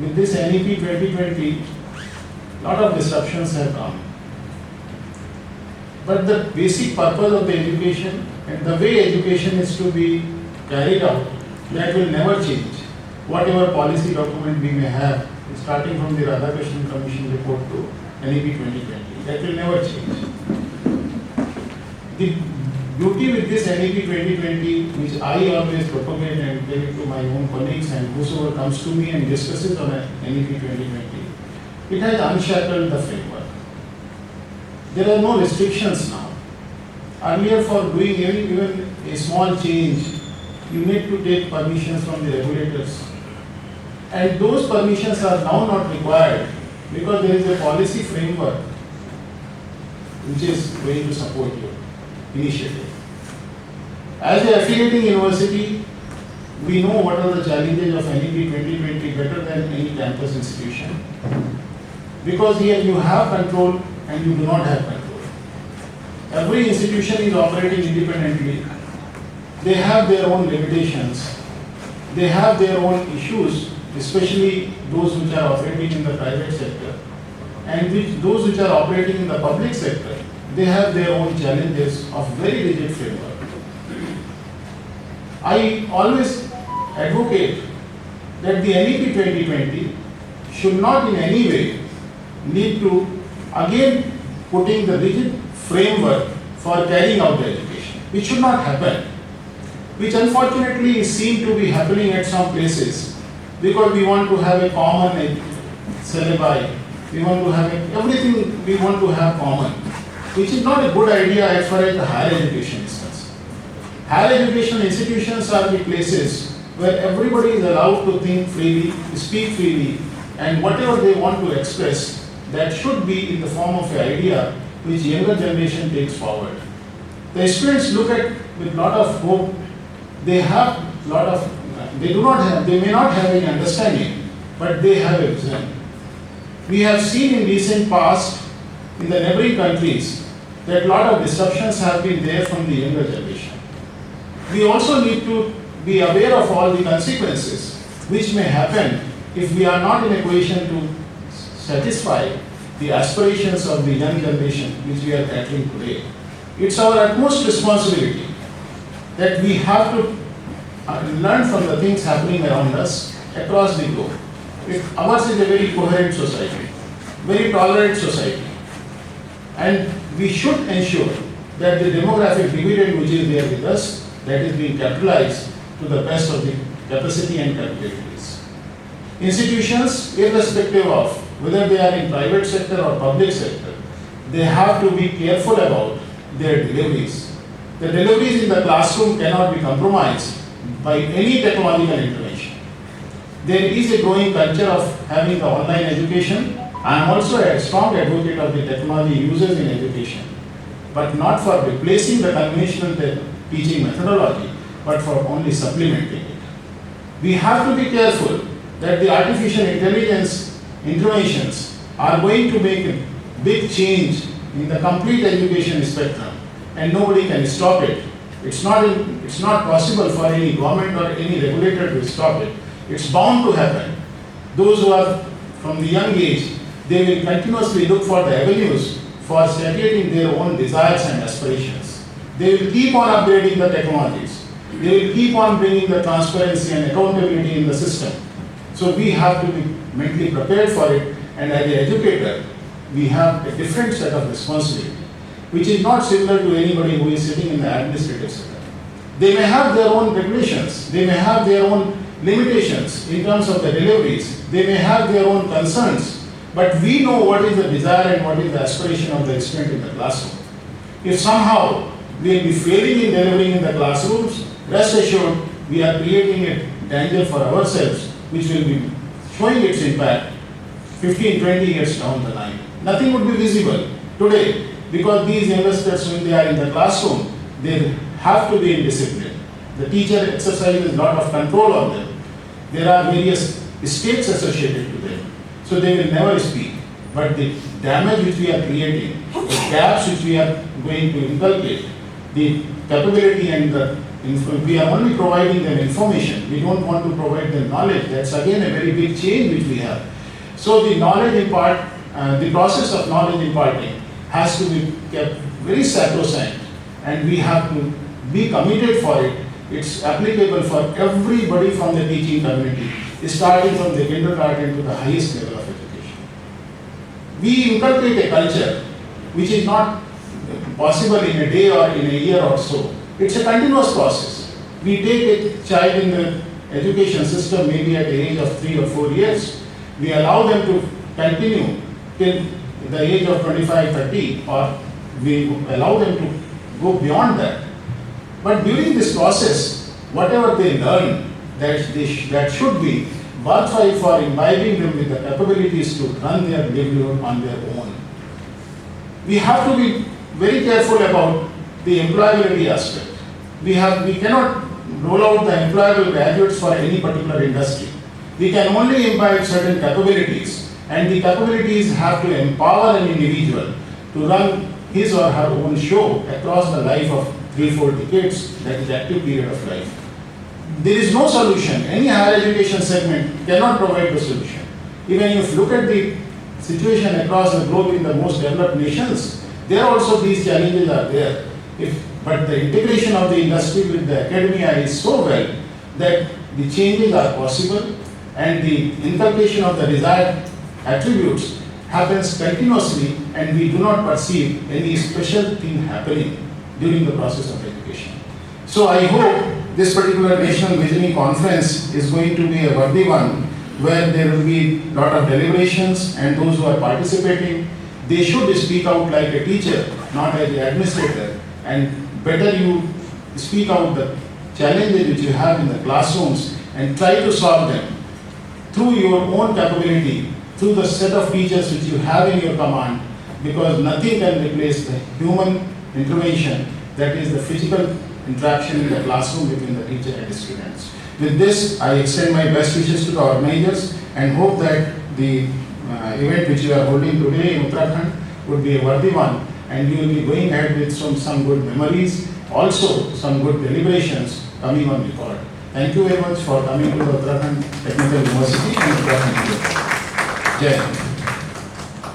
with this NEP 2020, lot of disruptions have come. But the basic purpose of the education and the way education is to be carried out, that will never change. Whatever policy document we may have, starting from the Radhakrishnan Commission report to NEP 2020, that will never change. The beauty with this NEP 2020, which I always propagate and tell it to my own colleagues and whosoever comes to me and discusses on NEP 2020, it has unshackled the framework. There are no restrictions now. Earlier, for doing even a small change, you need to take permissions from the regulators. And those permissions are now not required because there is a policy framework which is going to support your initiative. As an affiliating university, we know what are the challenges of NEP 2020 better than any campus institution. Because here you have control and you do not have control. Every institution is operating independently. They have their own limitations. They have their own issues, especially those which are operating in the private sector. And those which are operating in the public sector, they have their own challenges of very rigid framework. I always advocate that the NEP 2020 should not in any way lead to again putting the rigid framework for carrying out the education, which should not happen, which unfortunately is seen to be happening at some places because we want to have a common syllabi, we want to have everything we want to have common, which is not a good idea as far as the higher education is concerned. Higher education institutions are the places where everybody is allowed to think freely, speak freely, and whatever they want to express, that should be in the form of an idea which younger generation takes forward. The students look at with lot of hope. They have lot of, they may not have any understanding, but they have a vision. We have seen in recent past in the neighboring countries that lot of disruptions have been there from the younger generation. We also need to be aware of all the consequences which may happen if we are not in a position to satisfy the aspirations of the young generation which we are tackling today. It's our utmost responsibility that we have to learn from the things happening around us across the globe. Ours is a very coherent society, very tolerant society, and we should ensure that the demographic dividend which is there with us, that is being capitalized to the best of the capacity and capabilities. Institutions, irrespective of whether they are in private sector or public sector, they have to be careful about their deliveries. The deliveries in the classroom cannot be compromised by any technological intervention. There is a growing culture of having the online education. I am also a strong advocate of the technology uses in education, but not for replacing the conventional teaching methodology, but for only supplementing it. We have to be careful that the artificial intelligence interventions are going to make a big change in the complete education spectrum, and nobody can stop it. It's not possible for any government or any regulator to stop it. It's bound to happen. Those who are from the young age, they will continuously look for the avenues for satiating their own desires and aspirations. They will keep on upgrading the technologies. They will keep on bringing the transparency and accountability in the system. So we have to be mentally prepared for it, and as an educator, we have a different set of responsibility, which is not similar to anybody who is sitting in the administrative sector. They may have their own regulations, they may have their own limitations in terms of the deliveries, they may have their own concerns, but we know what is the desire and what is the aspiration of the student in the classroom. If somehow we will be failing in delivering in the classrooms, rest assured we are creating a danger for ourselves, which will be showing its impact 15, 20 years down the line. Nothing would be visible today because these youngsters, when they are in the classroom, they have to be in discipline. The teacher exercises a lot of control on them. There are various states associated to them, so they will never speak. But the damage which we are creating, the gaps which we are going to inculcate, the capability and the we are only providing them information. We don't want to provide them knowledge. That's again a very big change which we have. So the knowledge impart, the process of knowledge imparting has to be kept very sacrosanct, and we have to be committed for it. It's applicable for everybody from the teaching community, starting from the kindergarten to the highest level of education. We inculcate a culture which is not possible in a day or in a year or so. It's a continuous process. We take a child in the education system maybe at the age of 3 or 4 years. We allow them to continue till the age of 25, 30, or we allow them to go beyond that. But during this process, whatever they learn, that should be worthwhile for imbibing them with the capabilities to run their livelihood on their own. We have to be very careful about the employability aspect. We cannot roll out the employable graduates for any particular industry. We can only imbibe certain capabilities, and the capabilities have to empower an individual to run his or her own show across the life of 3-4 decades, that is active period of life. There is no solution. Any higher education segment cannot provide the solution. Even if you look at the situation across the globe in the most developed nations, there also these challenges are there. But the integration of the industry with the academia is so well that the changes are possible, and the inculcation of the desired attributes happens continuously, and we do not perceive any special thing happening during the process of education. So I hope this particular National Visioning Conference is going to be a worthy one, where there will be a lot of deliberations, and those who are participating, they should speak out like a teacher, not as the administrator, and better you speak out the challenges which you have in the classrooms and try to solve them through your own capability, through the set of teachers which you have in your command, because nothing can replace the human intervention, that is the physical interaction in the classroom between the teacher and the students. With this, I extend my best wishes to the organizers and hope that the event which you are holding today in Uttarakhand would be a worthy one, and you will be going ahead with some good memories, also some good deliberations coming on record. Thank you very much for coming to the Uttarakhand Technical University and Uttarakhand. Jai Hind.